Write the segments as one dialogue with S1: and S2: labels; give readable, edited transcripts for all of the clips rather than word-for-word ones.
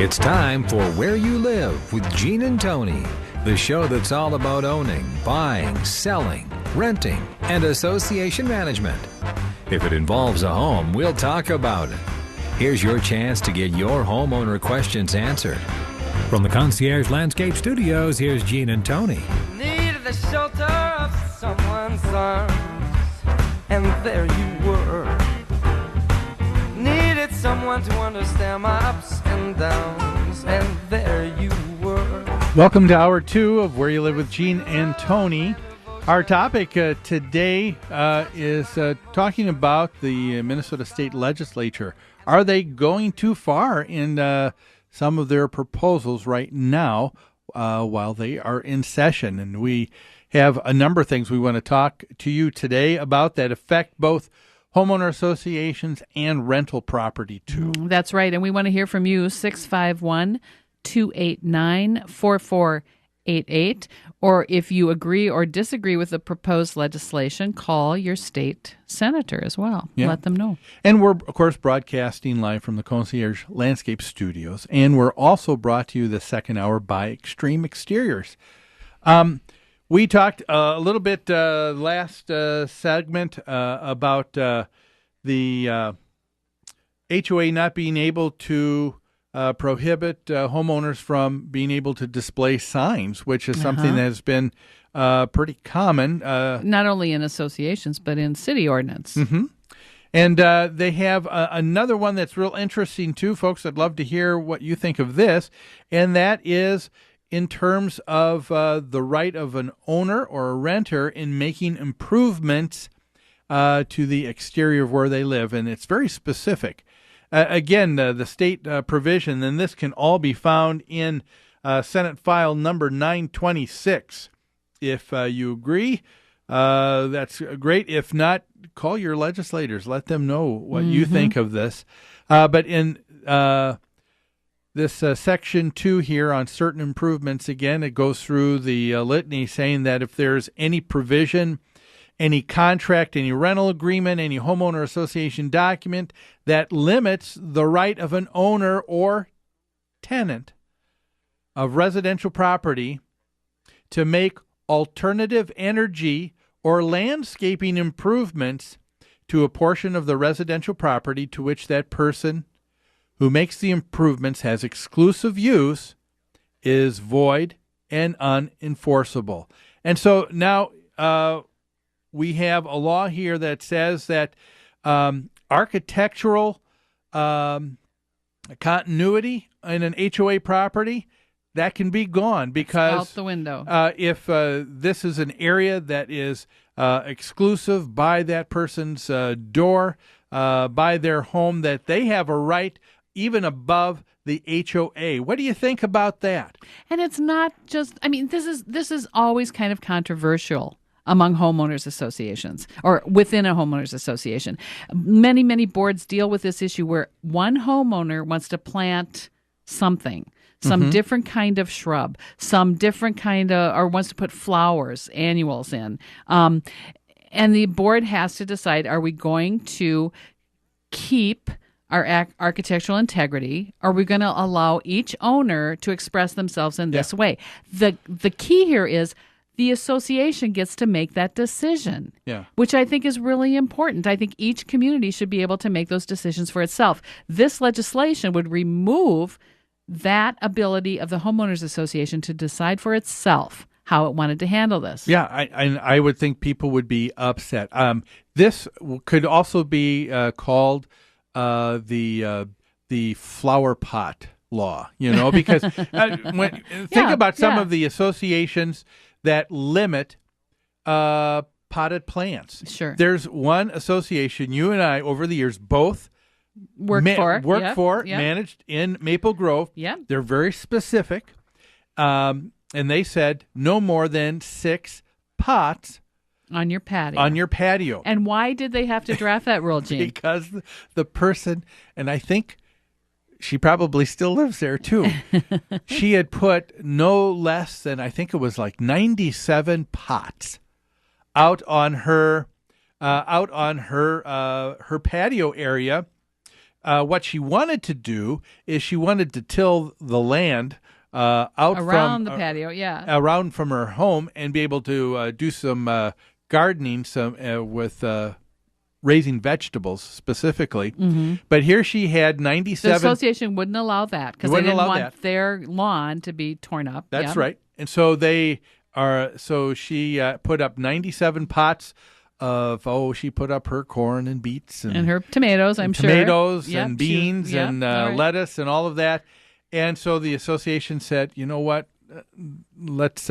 S1: It's time for Where You Live with Gene and Tony, the show that's all about owning, buying, selling, renting, and association management. If it involves a home, we'll talk about it. Here's your chance to get your homeowner questions answered. From the Concierge Landscape Studios, here's Gene and Tony.
S2: Needed the shelter of someone's arms, and there you were. Needed someone to understand my ups and downs, and there you were.
S3: Welcome to Hour 2 of Where You Live with Gene and Tony. Our topic today is talking about the Minnesota State Legislature. Are they going too far in some of their proposals right now while they are in session? And we have a number of things we want to talk to you today about that affect both homeowner associations and rental property, too.
S4: That's right. And we want to hear from you, 651-289-4488. Or if you agree or disagree with the proposed legislation, call your state senator as well. Yeah. Let them know.
S3: And we're, of course, broadcasting live from the Concierge Landscape Studios. And we're also brought to you the second hour by Extreme Exteriors. We talked a little bit last segment about the HOA not being able to prohibit homeowners from being able to display signs, which is something that has been pretty common.
S4: Not only in associations, but in city ordinance.
S3: Mm-hmm. And they have another one that's real interesting, too, folks. I'd love to hear what you think of this, and that is in terms of the right of an owner or a renter in making improvements to the exterior of where they live. And it's very specific. Again, the state provision, and this can all be found in Senate File number 926. If you agree, that's great. If not, call your legislators. Let them know what you think of this. But in this Section 2 here on certain improvements, again, it goes through the litany saying that if there's any provision, any contract, any rental agreement, any homeowner association document that limits the right of an owner or tenant of residential property to make alternative energy or landscaping improvements to a portion of the residential property to which that person who makes the improvements has exclusive use is void and unenforceable. And so now we have a law here that says that architectural continuity in an HOA property, that can be gone because
S4: out the window.
S3: If this is an area that is exclusive by that person's door, by their home, that they have a right even above the HOA. What do you think about that?
S4: And it's not just, I mean, this is always kind of controversial among homeowners associations or within a homeowners association. Many, many boards deal with this issue where one homeowner wants to plant something, some different kind of shrub, some different kind of, or wants to put flowers, annuals in. And the board has to decide, are we going to keep our architectural integrity? Are we going to allow each owner to express themselves in this way? The key here is the association gets to make that decision, which I think is really important. I think each community should be able to make those decisions for itself. This legislation would remove that ability of the homeowners association to decide for itself how it wanted to handle this.
S3: Yeah, I would think people would be upset. This could also be called the flower pot law, because think about some of the associations that limit potted plants.
S4: Sure.
S3: There's one association you and I over the years both
S4: worked for,
S3: managed in Maple Grove.
S4: Yeah.
S3: They're very specific. And they said no more than 6 pots
S4: on your patio.
S3: And
S4: why did they have to draft that rule, Gene?
S3: Because the person, and I think she probably still lives there too, she had put no less than, I think it was like 97 pots out on her patio area what she wanted to do is she wanted to till the land out
S4: Around
S3: from
S4: the patio, yeah.
S3: around from her home and be able to do some gardening, with raising vegetables specifically.
S4: Mm-hmm.
S3: But here she had
S4: The
S3: 97.
S4: association wouldn't allow that because they
S3: Wouldn't
S4: didn't
S3: allow
S4: want
S3: that.
S4: their lawn to be torn up.
S3: That's
S4: Yep.
S3: right. And so she put up 97 pots of, she put up her corn and beets
S4: And her tomatoes, I'm sure.
S3: tomatoes
S4: Yep,
S3: and
S4: she-
S3: beans
S4: yep,
S3: and
S4: all right.
S3: lettuce and all of that. And so the association said, you know what? Let's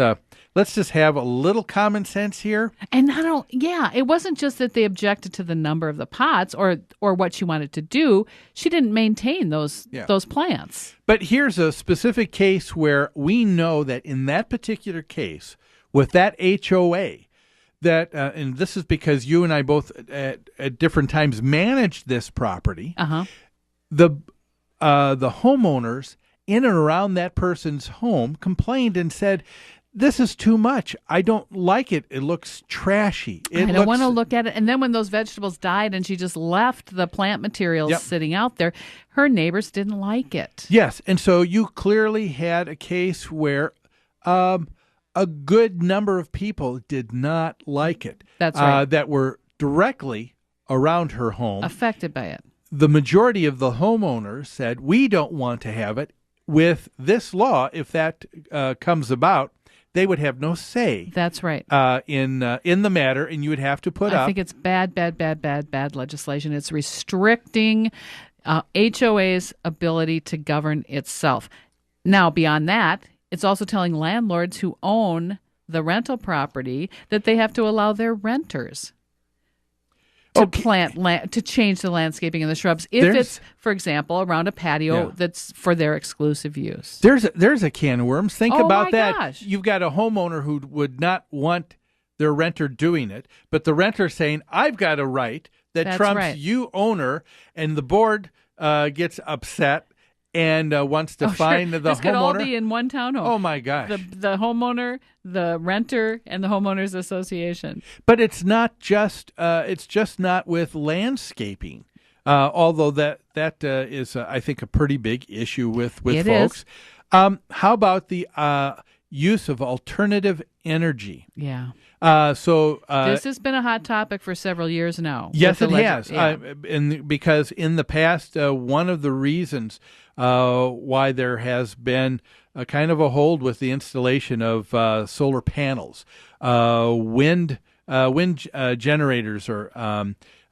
S3: just have a little common sense here.
S4: And it wasn't just that they objected to the number of the pots or what she wanted to do. She didn't maintain those plants.
S3: But here's a specific case where we know that in that particular case, with that HOA, and this is because you and I both at different times managed this property.
S4: Uh-huh.
S3: The homeowners in and around that person's home complained and said, "This is too much. I don't like it. It looks trashy.
S4: I don't want to look at it." And then when those vegetables died and she just left the plant materials
S3: Yep.
S4: sitting out there, her neighbors didn't like it.
S3: Yes, and so you clearly had a case where a good number of people did not like it.
S4: That's right.
S3: That were directly around her home.
S4: Affected by it.
S3: The majority of the homeowners said, "We don't want to have it." With this law, if that comes about, they would have no say.
S4: That's right.
S3: In the matter, and you would have to put up.
S4: I think it's bad legislation. It's restricting HOA's ability to govern itself. Now, beyond that, it's also telling landlords who own the rental property that they have to allow their renters to to change the landscaping and the shrubs if it's, for example, around a patio that's for their exclusive use.
S3: There's a can of worms. Think about
S4: my
S3: that.
S4: gosh.
S3: You've got a homeowner who would not want their renter doing it, but the renter saying, "I've got a right that
S4: That's
S3: trumps
S4: right.
S3: you, owner," and the board gets upset and wants to find the
S4: this
S3: homeowner.
S4: could all be in one townhome.
S3: Oh my gosh!
S4: The homeowner, the renter, and the homeowners association.
S3: But it's not just not with landscaping. Although that is I think a pretty big issue with
S4: It
S3: folks.
S4: is.
S3: How about the use of alternative energy?
S4: Yeah.
S3: This
S4: has been a hot topic for several years now.
S3: Yes,
S4: with
S3: it
S4: the
S3: has.
S4: yeah.
S3: Because in the past, one of the reasons why there has been a kind of a hold with the installation of solar panels, wind generators, or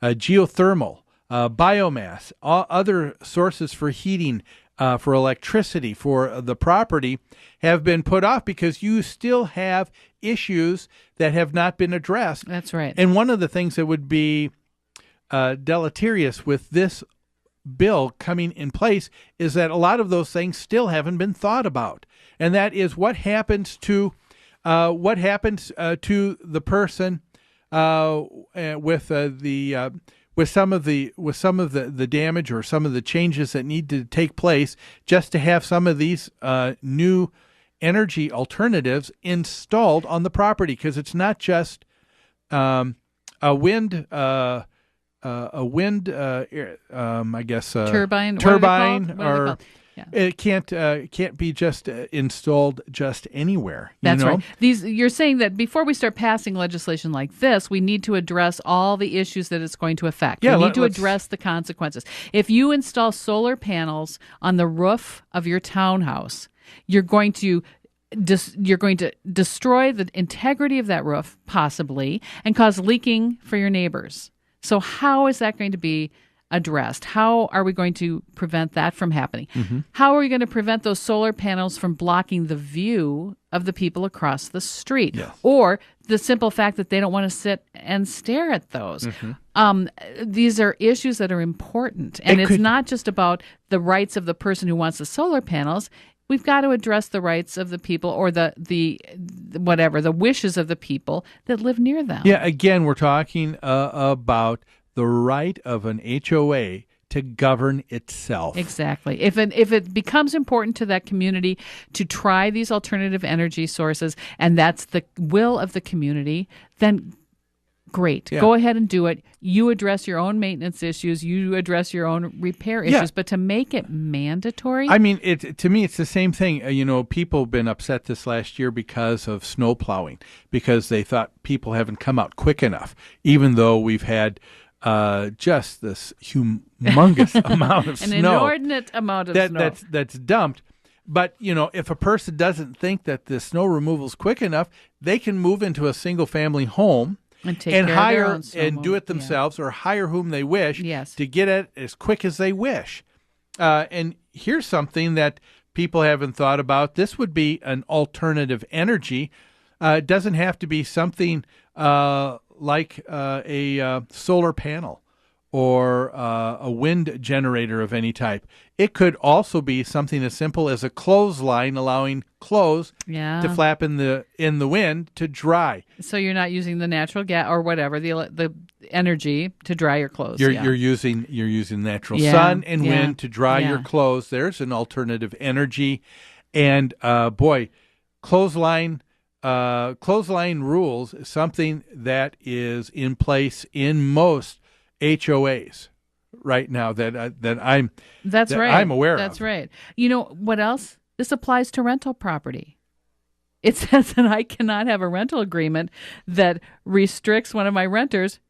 S3: geothermal, biomass, other sources for heating, for electricity, for the property, have been put off because you still have issues that have not been addressed.
S4: That's right.
S3: And one of the things that would be deleterious with this bill coming in place is that a lot of those things still haven't been thought about, and that is what happens to the person with some of the damage or some of the changes that need to take place just to have some of these new energy alternatives installed on the property, because it's not just a wind I guess
S4: turbine,
S3: turbine,
S4: what are they
S3: or
S4: called? Yeah.
S3: it can't be just installed just anywhere.
S4: That's
S3: you know?
S4: right. You're saying that before we start passing legislation like this, we need to address all the issues that it's going to affect.
S3: Yeah,
S4: we need to
S3: let's-
S4: address the consequences. If you install solar panels on the roof of your townhouse, you're going to destroy the integrity of that roof, possibly, and cause leaking for your neighbors. So how is that going to be addressed? How are we going to prevent that from happening?
S3: Mm-hmm.
S4: How are we going to prevent those solar panels from blocking the view of the people across the street?
S3: Yes.
S4: Or the simple fact that they don't want to sit and stare at those.
S3: Mm-hmm.
S4: These are issues that are important. And it's not just about the rights of the person who wants the solar panels. We've got to address the rights of the people, or the wishes of the people that live near them.
S3: Yeah, again, we're talking about the right of an HOA to govern itself.
S4: Exactly. If it becomes important to that community to try these alternative energy sources, and that's the will of the community, then great.
S3: Yeah.
S4: Go ahead and do it. You address your own maintenance issues. You address your own repair issues.
S3: Yeah.
S4: But to make it mandatory,
S3: I mean, to me, it's the same thing. People have been upset this last year because of snow plowing, because they thought people haven't come out quick enough, even though we've had just this humongous amount of
S4: an
S3: snow.
S4: inordinate amount of snow.
S3: That's dumped. But, if a person doesn't think that the snow removal is quick enough, they can move into a single-family home
S4: and take
S3: and
S4: care of their
S3: hire
S4: own snow
S3: and do it
S4: removal.
S3: themselves, or hire whom they wish
S4: Yes.
S3: to get it as quick as they wish. And here's something that people haven't thought about. This would be an alternative energy. It doesn't have to be something like a solar panel or a wind generator of any type. It could also be something as simple as a clothesline, allowing clothes
S4: Yeah.
S3: to flap in the wind to dry.
S4: So you're not using the natural gas or whatever the energy to dry your clothes.
S3: You're
S4: yeah.
S3: using natural
S4: Yeah,
S3: sun and
S4: yeah,
S3: wind to dry your
S4: yeah.
S3: clothes. There's an alternative energy, and clothesline rules is something that is in place in most HOAs right now that I'm
S4: That's
S3: that
S4: right.
S3: I'm aware of.
S4: That's right. You know what else? This applies to rental property. It says that I cannot have a rental agreement that restricts one of my renters.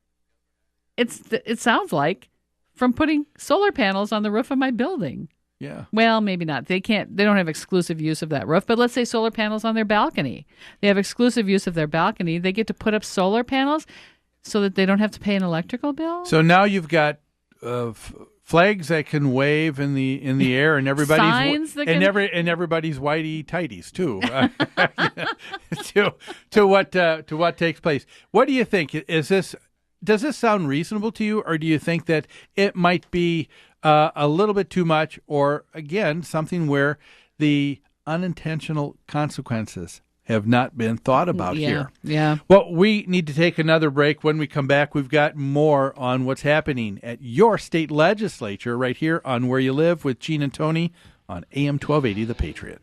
S4: It sounds like from putting solar panels on the roof of my building.
S3: Yeah.
S4: Well, maybe not. They don't have exclusive use of that roof, but let's say solar panels on their balcony. They have exclusive use of their balcony. They get to put up solar panels so that they don't have to pay an electrical bill.
S3: So now you've got flags that can wave in the air, and everybody's
S4: Signs that can...
S3: and everybody's whitey tighties too. to what takes place. What do you think? Does this sound reasonable to you, or do you think that it might be a little bit too much, or again something where the unintentional consequences have not been thought about here?
S4: Yeah.
S3: Well, we need to take another break. When we come back, we've got more on what's happening at your state legislature right here on Where You Live with Gene and Tony on AM 1280 The Patriot.